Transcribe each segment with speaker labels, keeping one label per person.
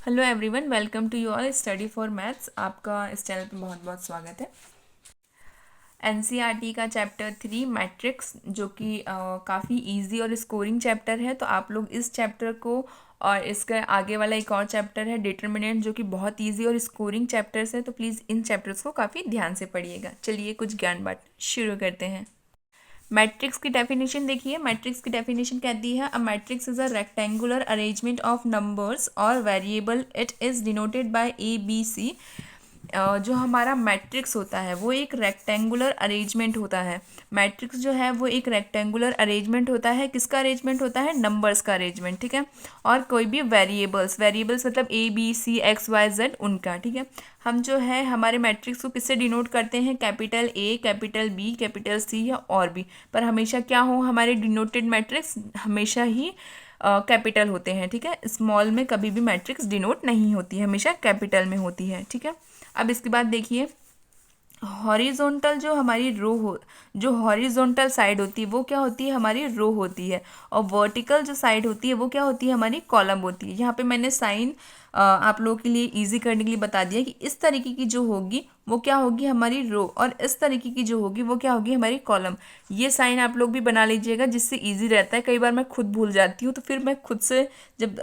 Speaker 1: Hello everyone, welcome to you all study for maths. आपका इस channel पे बहुत बहुत स्वागत है। एनसीईआरटी का चैप्टर 3 मैट्रिक्स, जो कि काफ़ी इजी और स्कोरिंग चैप्टर है, तो आप लोग इस चैप्टर को और इसका आगे वाला एक और चैप्टर है डिटर्मिनेंट, जो कि बहुत इजी और स्कोरिंग चैप्टर्स है, तो प्लीज़ इन चैप्टर्स को काफ़ी ध्यान से पढ़िएगा। चलिए कुछ ज्ञान बांट शुरू करते हैं। मैट्रिक्स की डेफिनेशन देखिए। मैट्रिक्स की डेफिनेशन कहती है, a matrix is a rectangular arrangement of numbers और variable. It is denoted by ABC। जो हमारा मैट्रिक्स होता है वो एक रेक्टेंगुलर अरेंजमेंट होता है। मैट्रिक्स जो है वो एक रेक्टेंगुलर अरेंजमेंट होता है। किसका अरेंजमेंट होता है? नंबर्स का अरेंजमेंट, ठीक है। और कोई भी वेरिएबल्स, वेरिएबल्स मतलब ABCXYZ उनका, ठीक है। हम जो है हमारे मैट्रिक्स को किससे डिनोट करते हैं? Capital A, capital B, capital C या और भी। पर हमेशा क्या हो, हमारे डिनोटेड मैट्रिक्स हमेशा ही कैपिटल होते हैं, ठीक है। स्मॉल में कभी भी मैट्रिक्स डिनोट नहीं होती है, हमेशा कैपिटल में होती है, ठीक है। अब इसके बाद देखिए, हॉरिजॉन्टल जो हमारी रो हो, जो हॉरिजॉन्टल साइड होती है वो क्या होती है? हमारी रो होती है। और वर्टिकल जो साइड होती है वो क्या होती है? हमारी कॉलम होती है। यहाँ पे मैंने साइन आप लोगों के लिए इजी करने के लिए बता दिया कि इस तरीके की जो होगी वो क्या होगी? हमारी रो, और इस तरीके की जो होगी वो क्या होगी? हमारी कॉलम। ये साइन आप लोग भी बना लीजिएगा, जिससे इजी रहता है। कई बार मैं खुद भूल जाती हूँ, तो फिर मैं खुद से जब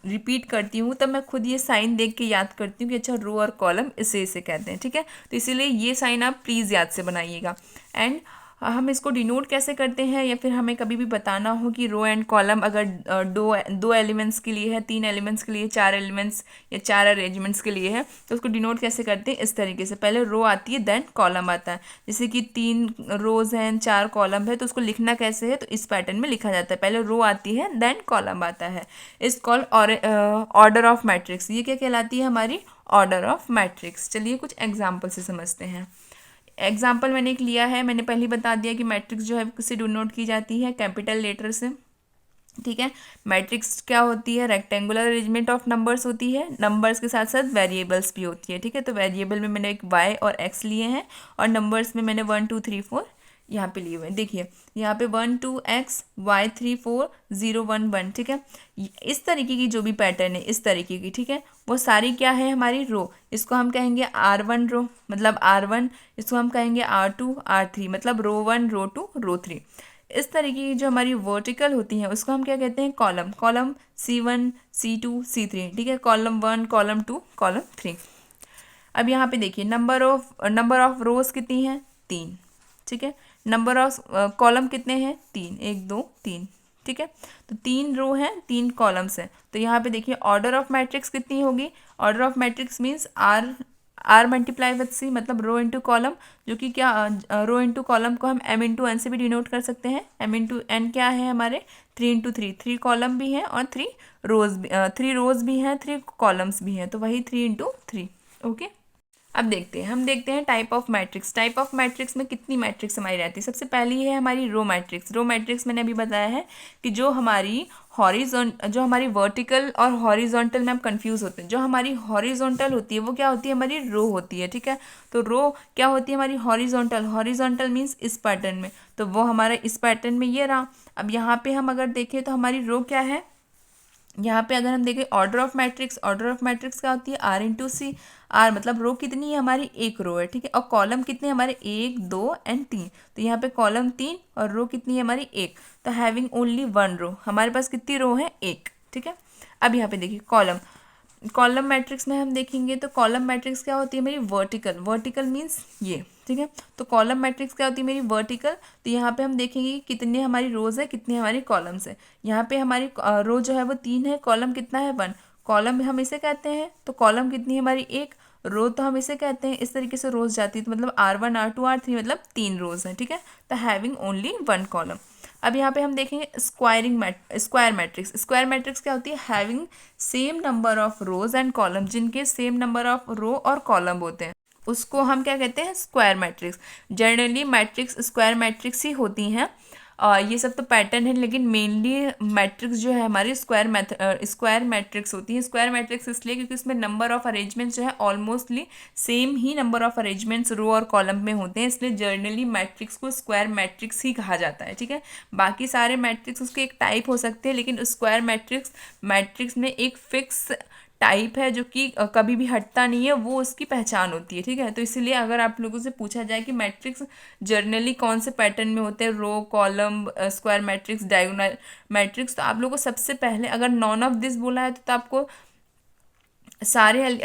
Speaker 1: रिपीट करती हूँ तब मैं खुद ये साइन देख के याद करती हूँ कि अच्छा, रो और कॉलम इसे कहते हैं, ठीक है। तो इसीलिए ये साइन आप प्लीज़ याद से बनाइएगा। एंड हम इसको डिनोट कैसे करते हैं, या फिर हमें कभी भी बताना हो कि रो एंड कॉलम अगर दो दो एलिमेंट्स के लिए है, 3 एलिमेंट्स के लिए, 4 एलिमेंट्स या 4 अरेंजमेंट्स के लिए है, तो उसको डिनोट कैसे करते हैं? इस तरीके से, पहले रो आती है देन कॉलम आता है। जैसे कि 3 रोज हैं, 4 कॉलम है, तो उसको लिखना कैसे है? तो इस पैटर्न में लिखा जाता है, पहले रो आती है देन कॉलम आता है। इस कॉल ऑर्डर ऑफ मैट्रिक्स। ये क्या कहलाती है? हमारी ऑर्डर ऑफ मैट्रिक्स। चलिए कुछ एग्जाम्पल से समझते हैं। एग्जाम्पल मैंने एक लिया है, मैंने पहले ही बता दिया कि मैट्रिक्स जो है किससे डिनोट की जाती है? कैपिटल लेटर से, ठीक है। मैट्रिक्स क्या होती है? रेक्टेंगुलर अरेंजमेंट ऑफ नंबर्स होती है। नंबर्स के साथ साथ वेरिएबल्स भी होती है, ठीक है। तो वेरिएबल में मैंने एक y और x लिए हैं, और नंबर्स में मैंने 1 2 3 4 यहाँ पे लिए हुए हैं। देखिए यहाँ पे 1 2x y 3 4 0 1 1, ठीक है। इस तरीके की जो भी पैटर्न है, इस तरीके की, ठीक है, वो सारी क्या है? हमारी रो। इसको हम कहेंगे R1 रो, मतलब R1। इसको हम कहेंगे R2 R3, मतलब रो 1 रो 2 रो 3। इस तरीके की जो हमारी वर्टिकल होती हैं उसको हम क्या कहते हैं? Column. Column C1 C2 C3, ठीक है। Column 1 column 2 column 3। अब यहाँ पे देखिए, नंबर ऑफ रोज कितनी है? 3, ठीक है। नंबर ऑफ कॉलम कितने हैं? 3, 1 2 3, ठीक है। तो 3 रो हैं, 3 कॉलम्स हैं। तो यहाँ पे देखिए ऑर्डर ऑफ मैट्रिक्स कितनी होगी? Order of matrix means R multiply with C, मतलब रो इंटू कॉलम। जो कि क्या, रो इंटू कॉलम को हम m इंटू एन से भी डिनोट कर सकते हैं। m इंटू एन क्या है हमारे? 3 इंटू 3, 3 कॉलम भी हैं और 3 रोज भी हैं, 3 कॉलम्स भी हैं, तो वही 3 इंटू 3, ओके। अब देखते हैं, हम देखते हैं type of matrix. Type of matrix में कितनी मैट्रिक्स हमारी रहती है? सबसे पहली है हमारी रो मैट्रिक्स। रो मैट्रिक्स मैंने अभी बताया है कि जो हमारी जो हमारी वर्टिकल और हॉरिजॉन्टल में हम कंफ्यूज होते हैं। जो हमारी हॉरिजॉन्टल होती है वो क्या होती है? हमारी रो होती है, ठीक है। तो रो क्या होती है हमारी? हॉरिजॉन्टल। हॉरिजॉन्टल मीन्स इस पैटर्न में, तो वो हमारा इस पैटर्न में ये रहा। अब यहाँ पे हम अगर देखें तो हमारी रो क्या है? यहाँ पे अगर हम देखें order of matrix, order of matrix क्या होती है? Are into C. आर मतलब रो कितनी है हमारी? एक रो है, ठीक है। और कॉलम कितने हमारे? 1 2 एंड 3। तो यहाँ पे कॉलम 3 और रो कितनी है हमारी? 1। तो हैविंग ओनली 1 रो, हमारे पास कितनी रो है? 1, ठीक है। अब यहाँ पे देखिए कॉलम। कॉलम मैट्रिक्स में हम देखेंगे तो कॉलम मैट्रिक्स क्या होती है मेरी? वर्टिकल। वर्टिकल मीन्स ये, ठीक है। तो कॉलम मैट्रिक्स क्या होती है मेरी? वर्टिकल। तो यहाँ पे हम देखेंगे कि कितने हमारी रोज है, कितनी हमारी कॉलम्स है। यहाँ पे हमारी रो जो है वो 3 है, कॉलम कितना है? 1। कॉलम हम इसे कहते हैं, तो कॉलम कितनी है हमारी? 1। रो तो हम इसे कहते हैं। इस तरीके से रोज जाती है, तो मतलब R1 R2 R3, मतलब 3 रोज हैं, ठीक है। तो हैविंग ओनली 1 कॉलम। अब यहाँ पे हम देखेंगे स्क्वायर मैट्रिक्स। स्क्वायर मैट्रिक्स क्या होती है? Having same number of rows and column, जिनके सेम नंबर ऑफ रो और कॉलम होते हैं, उसको हम क्या कहते हैं? Square matrix. Generally matrix square matrix ही होती हैं। ये सब तो पैटर्न है, लेकिन मेनली मैट्रिक्स जो है हमारी स्क्वायर मैट्रिक्स होती है। स्क्वायर मैट्रिक्स इसलिए क्योंकि उसमें नंबर ऑफ अरेंजमेंट्स जो है ऑलमोस्टली सेम ही नंबर ऑफ अरेंजमेंट्स रो और कॉलम में होते हैं, इसलिए जर्नली मैट्रिक्स को स्क्वायर मैट्रिक्स ही कहा जाता है, ठीक है। बाकी सारे मैट्रिक्स उसके एक टाइप हो सकते हैं, लेकिन स्क्वायर मैट्रिक्स में एक फिक्स टाइप है जो कि कभी भी हटता नहीं है, वो उसकी पहचान होती है। ठीक है, तो इसलिए अगर आप लोगों से पूछा जाए कि मैट्रिक्स जर्नली कौन से पैटर्न में होते हैं, row, column, square matrix, diagonal matrix, तो आप लोगों को सबसे पहले अगर नॉन ऑफ दिस बोला है तो आपको सारे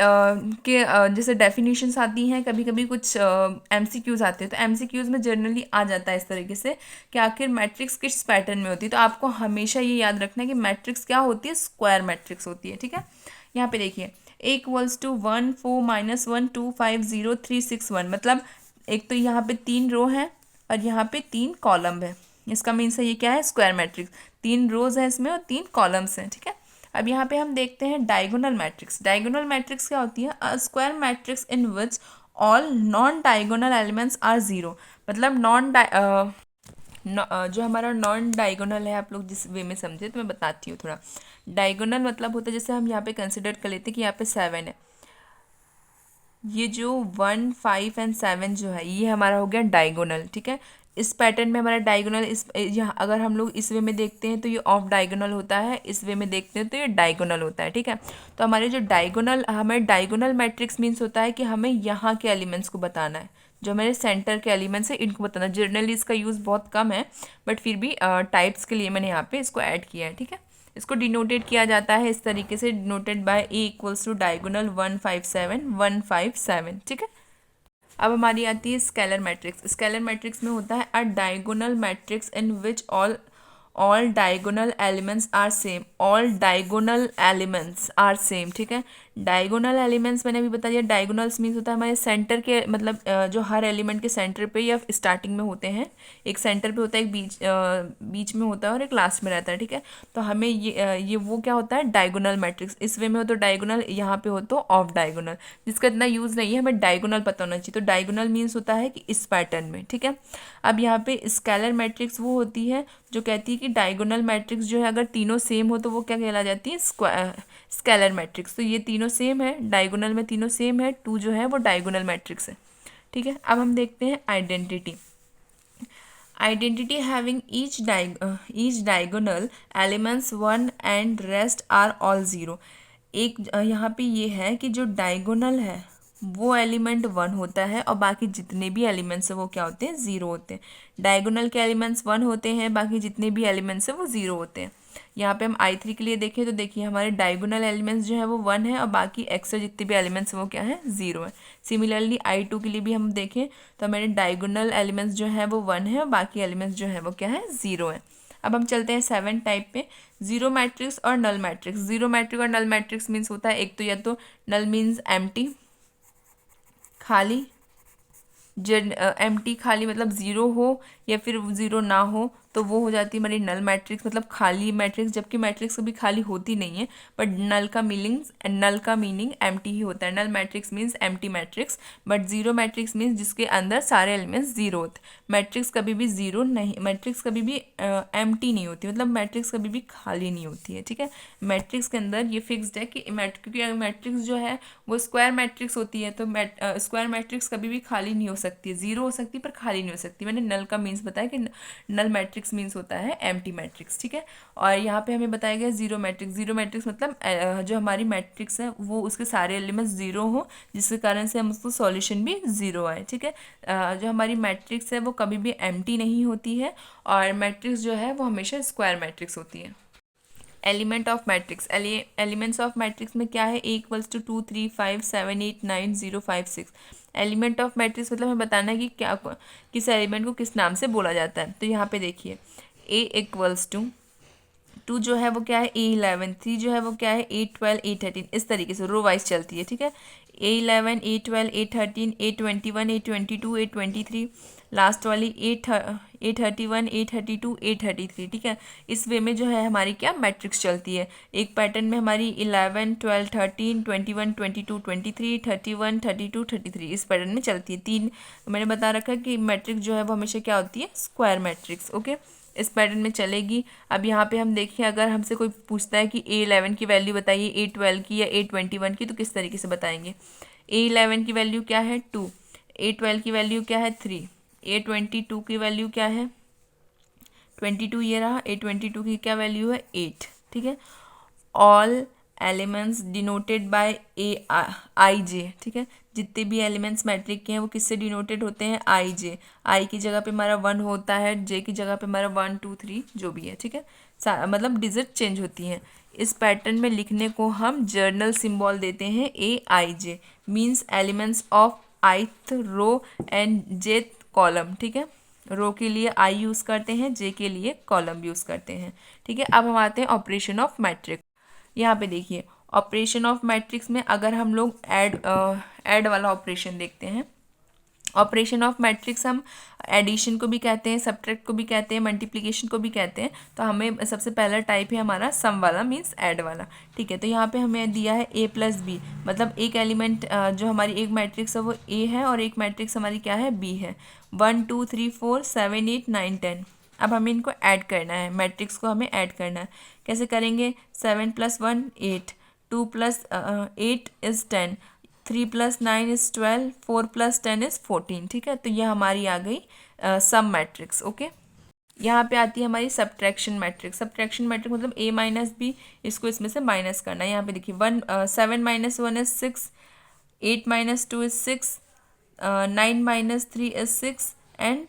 Speaker 1: जैसे डेफिनेशंस आती हैं, कभी कभी कुछ एमसीक्यूज आते हैं, तो एमसीक्यूज में जनरली आ जाता है इस तरीके से कि आखिर मैट्रिक्स किस पैटर्न में होती है। तो आपको हमेशा ये याद रखना है कि मैट्रिक्स क्या होती है, स्क्वायर मैट्रिक्स होती है। ठीक है, यहाँ पे देखिए A=1 4 -1 2 5 0 3 6 1, मतलब एक तो यहाँ पे 3 रो है और यहाँ पे 3 कॉलम है। इसका मीन्स है ये क्या है, स्क्वायर मैट्रिक्स। 3 रोज है इसमें और 3 कॉलम्स हैं। ठीक है, अब यहाँ पे हम देखते हैं डायगोनल मैट्रिक्स। डायगोनल मैट्रिक्स क्या होती है, a square matrix in which all non diagonal elements are zero. मतलब जो हमारा नॉन डायगोनल है, आप लोग जिस वे में समझे तो मैं बताती हूँ थोड़ा। डायगोनल मतलब होता है, जैसे हम यहाँ पे कंसिडर कर लेते हैं कि यहाँ पे 7 है, ये जो 1 5 एंड 7 जो है ये हमारा हो गया डायगोनल। ठीक है, इस पैटर्न में हमारा डायगोनल, इस यहाँ अगर हम लोग इस वे में देखते हैं तो ये ऑफ डायगोनल होता है, इस वे में देखते हैं तो ये डायगोनल होता है। ठीक है, तो हमारे जो डायगोनल, हमें डायगोनल मैट्रिक्स मीन्स होता है कि हमें यहाँ के एलिमेंट्स को बताना है, जो हमारे सेंटर के एलिमेंट्स है इनको बताना। जनरली इसका यूज़ बहुत कम है, बट फिर भी टाइप्स के लिए मैंने यहाँ पे इसको ऐड किया है। ठीक है, इसको डिनोटेड किया जाता है इस तरीके से, डिनोटेड बाय A=टू डायगोनल 1 5 7 1 5 7। ठीक है, अब हमारी आती है स्केलर मैट्रिक्स। स्केलर मैट्रिक्स में होता है a diagonal matrix in which all diagonal elements are same. All diagonal elements are same. ठीक है, डायगोनल एलिमेंट्स मैंने अभी बता दिया। डायगोनल्स मीन्स होता है हमारे सेंटर के, मतलब जो हर एलिमेंट के सेंटर पे या स्टार्टिंग में होते हैं। एक सेंटर पे होता है, एक बीच में होता है और एक लास्ट में रहता है। ठीक है, तो हमें ये वो क्या होता है, डायगोनल मैट्रिक्स। इस वे में हो तो डायगोनल, यहाँ पे हो तो ऑफ डायगोनल, जिसका इतना यूज़ नहीं है, हमें डायगोनल पता होना चाहिए। तो डायगोनल मीन्स होता है कि इस पैटर्न में। ठीक है, अब यहाँ पे स्केलर मैट्रिक्स वो होती है जो कहती है कि डायगोनल मैट्रिक्स जो है अगर तीनों सेम हो तो वो क्या कहला जाती है, स्केलर मैट्रिक्स। तो ये तीनों सेम है, डायगोनल में तीनों सेम है, 2 जो है वो डायगोनल मैट्रिक्स है। ठीक है, अब हम देखते हैं identity. Identity having each diagonal elements 1 and rest are all zero. एक यहाँ पे ये है कि जो डायगोनल है वो एलिमेंट 1 होता है और बाकी जितने भी एलिमेंट्स हैं वो क्या होते हैं, 0 होते हैं। डायगोनल के एलिमेंट्स 1 होते हैं, बाकी जितने भी एलिमेंट्स हैं वो 0 होते हैं। यहाँ पे हम I3 के लिए देखें तो देखिए हमारे डायगोनल एलिमेंट्स जो है वो 1 है और बाकी एक्स्ट्रा जितने भी एलिमेंट्स हैं वो क्या है, 0 है। सिमिलरली I2 के लिए भी हम देखें तो हमारे डायगोनल एलिमेंट्स जो है वो 1 है और बाकी एलिमेंट्स जो है वो क्या है, 0 है। अब हम चलते हैं 7 टाइप पे, जीरो मैट्रिक्स और नल मैट्रिक्स। जीरो मैट्रिक्स और नल मैट्रिक्स मीन्स होता है, एक तो या तो नल मीन्स एम्प्टी, खाली, एम्प्टी खाली मतलब ज़ीरो हो या फिर ज़ीरो ना हो तो वो हो जाती है हमारी नल मैट्रिक्स, मतलब खाली मैट्रिक्स। जबकि मैट्रिक्स कभी खाली होती नहीं है, बट नल का मीनिंग एम्प्टी ही होता है। Null matrix means empty matrix, but zero matrix means जिसके अंदर सारे एलिमेंट्स जीरो होते हैं। मैट्रिक्स कभी भी जीरो नहीं, मैट्रिक्स कभी भी एम्प्टी नहीं होती, मतलब मैट्रिक्स कभी भी खाली नहीं होती है। ठीक है, मैट्रिक्स के अंदर ये फिक्स्ड है कि क्योंकि मैट्रिक्स जो है वो स्क्वायर मैट्रिक्स होती है, तो स्क्वायर मैट्रिक्स कभी भी खाली नहीं हो सकती है, जीरो हो सकती है पर खाली नहीं हो सकती। मैंने नल का मीन्स बताया कि नल मैट्रिक्स मीन्स होता है एम्प्टी मैट्रिक्स। ठीक है, और यहाँ पे हमें बताया गया जीरो मैट्रिक्स। जीरो मैट्रिक्स मतलब जो हमारी मैट्रिक्स है वो उसके सारे एलिमेंट्स जीरो हो, जिसके कारण से हम उसको सॉल्यूशन भी जीरो आए। ठीक है, जो हमारी मैट्रिक्स है वो कभी भी एम्प्टी नहीं होती है और मैट्रिक्स जो है वो हमेशा स्क्वायर मैट्रिक्स होती है। Element of matrix, elements of matrix में क्या है, A=2 3 5 7 8 9 0 5 6। एलिमेंट ऑफ मैट्रिक्स मतलब हमें बताना है कि क्या, किस एलिमेंट को किस नाम से बोला जाता है। तो यहाँ पे देखिए A=2 जो है वो क्या है, A11, 3 जो है वो क्या है, A12 A13, इस तरीके से रो वाइज चलती है। ठीक है, A11 A12 A13 A21 A22 A23, last वाली A31 A32 A33। ठीक है, इस वे में जो है हमारी क्या मैट्रिक्स चलती है। एक पैटर्न में हमारी 11 12 13 21 22 23 31 32 33 इस पैटर्न में चलती है। 3 मैंने बता रखा है कि मैट्रिक्स जो है वो हमेशा क्या होती है, स्क्वायर मैट्रिक्स। ओके, इस पैटर्न में चलेगी। अब यहाँ पे हम देखें, अगर हमसे कोई पूछता है कि A11 की वैल्यू बताइए, A12 की या A21 की, तो किस तरीके से बताएंगे। A11 की वैल्यू क्या है, 2, A12 की वैल्यू क्या है, 3, A22 की वैल्यू क्या है, 22, ये रहा। A22 की क्या वैल्यू है, 8। ठीक है, all elements denoted by A i जे, ठीक है। जितने भी एलिमेंट्स मैट्रिक के हैं वो किससे डिनोटेड होते हैं, आई जे। आई की जगह पे हमारा 1 होता है, जे की जगह पे हमारा 1 2 3 जो भी है, ठीक है। मतलब डिजिट चेंज होती हैं। इस पैटर्न में लिखने को हम जर्नल सिंबल देते हैं a i j, means elements of ith row and jth column, ठीक है। रो के लिए आई यूज़ करते हैं, जे के लिए कॉलम यूज़ करते हैं, ठीक है। अब हम आते हैं ऑपरेशन ऑफ मैट्रिक्स। यहाँ पे देखिए ऑपरेशन ऑफ मैट्रिक्स में अगर हम लोग ऐड वाला ऑपरेशन देखते हैं। ऑपरेशन ऑफ मैट्रिक्स हम एडिशन को भी कहते हैं, सब्ट्रैक्ट को भी कहते हैं, मल्टीप्लिकेशन को भी कहते हैं। तो हमें सबसे पहला टाइप है हमारा सम वाला, मीन्स ऐड वाला, ठीक है। तो यहाँ पे हमें दिया है a प्लस बी, मतलब एक एलिमेंट जो हमारी एक मैट्रिक्स है वो a है और एक मैट्रिक्स हमारी क्या है, b है। 1 2 3 4 7 8 9 10। अब हमें इनको ऐड करना है, मैट्रिक्स को हमें ऐड करना है। कैसे करेंगे, 7 + 1 8, 2 + 8 इज़ 10, 3 + 9 इज़ 12, 4 + 10 इज़ 14, ठीक है। तो ये हमारी आ गई सम मैट्रिक्स, ओके। यहाँ पे आती है हमारी सब्ट्रैक्शन मैट्रिक्स। सब्ट्रैक्शन मैट्रिक्स मतलब a माइनस बी, इसको इसमें से माइनस करना है। यहाँ पे देखिए 7 - 1 is 6, 8 - 2 is 6, 9 - 3 is 6 and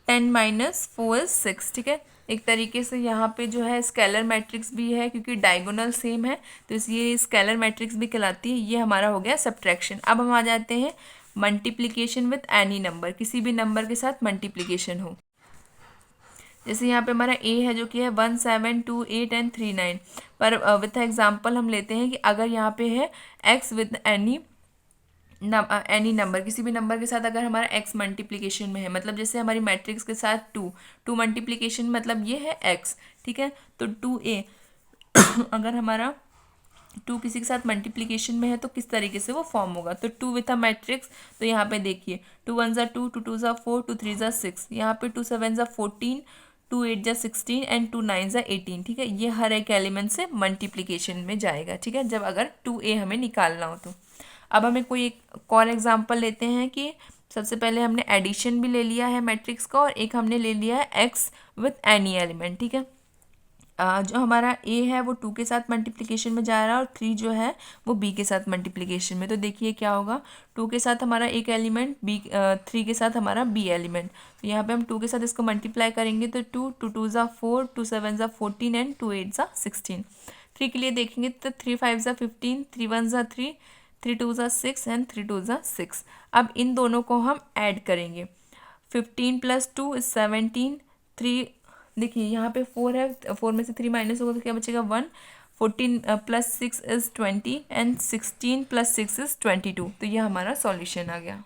Speaker 1: 10 - 4 is 6, ठीक है। एक तरीके से यहाँ पे जो है स्केलर मैट्रिक्स भी है, क्योंकि डायगोनल सेम है तो इसलिए स्केलर मैट्रिक्स भी कहलाती है। ये हमारा हो गया सब्ट्रैक्शन। अब हम आ जाते हैं मल्टीप्लिकेशन विथ एनी नंबर, किसी भी नंबर के साथ मल्टीप्लिकेशन हो। जैसे यहाँ पे हमारा a है जो कि है 1 7 2 8 एंड 3 9, पर विथ एग्जांपल हम लेते हैं कि अगर यहाँ पे है x विथ एनी नंबर, किसी भी नंबर के साथ अगर हमारा x मल्टीप्लिकेशन में है, मतलब जैसे हमारी मैट्रिक्स के साथ 2 मल्टीप्लिकेशन मतलब ये है x, ठीक है। तो 2a अगर हमारा 2 किसी के साथ मल्टीप्लिकेशन में है तो किस तरीके से वो फॉर्म होगा, तो 2 विथ अ मैट्रिक्स। तो यहाँ पे देखिए 2 1 ज़ा 2, 2 2 ज़ा 4, 2 3 ज़ा 6, यहाँ पे 2 7 ज़ा 14, 2 8 ज़ा 16 एंड 2 9 ज़ा 18, ठीक है। ये हर एक एलिमेंट से मल्टीप्लिकेशन में जाएगा, ठीक है, जब अगर 2a हमें निकालना हो तो। अब हमें कोई एक और एग्जाम्पल लेते हैं कि सबसे पहले हमने एडिशन भी ले लिया है मैट्रिक्स का और एक हमने ले लिया है x विथ एनी एलिमेंट, ठीक है। जो हमारा a है वो 2 के साथ मल्टीप्लिकेशन में जा रहा है और 3 जो है वो b के साथ मल्टीप्लिकेशन में। तो देखिए क्या होगा, 2 के साथ हमारा एक एलिमेंट, 3 के साथ हमारा b एलिमेंट। तो यहाँ पे हम 2 के साथ इसको मल्टीप्लाई करेंगे तो 2 2 2 ज़ा 4, 2 7 ज़ा 14 एंड 2 8 ज़ा 16। 3 के लिए देखेंगे तो 3 5 ज़ा 15, 3 1 ज़ा 3, 3 2 ज़ा 6 एंड 3 2 ज़ा 6। अब इन दोनों को हम ऐड करेंगे, 15 + 2 इज 17, 3 देखिए यहाँ पे 4 है, 4 में से 3 माइनस होगा तो क्या बचेगा 1, 14 + 6 इज़ 20 एंड 16 + 6 इज़ 22। तो ये हमारा सॉल्यूशन आ गया।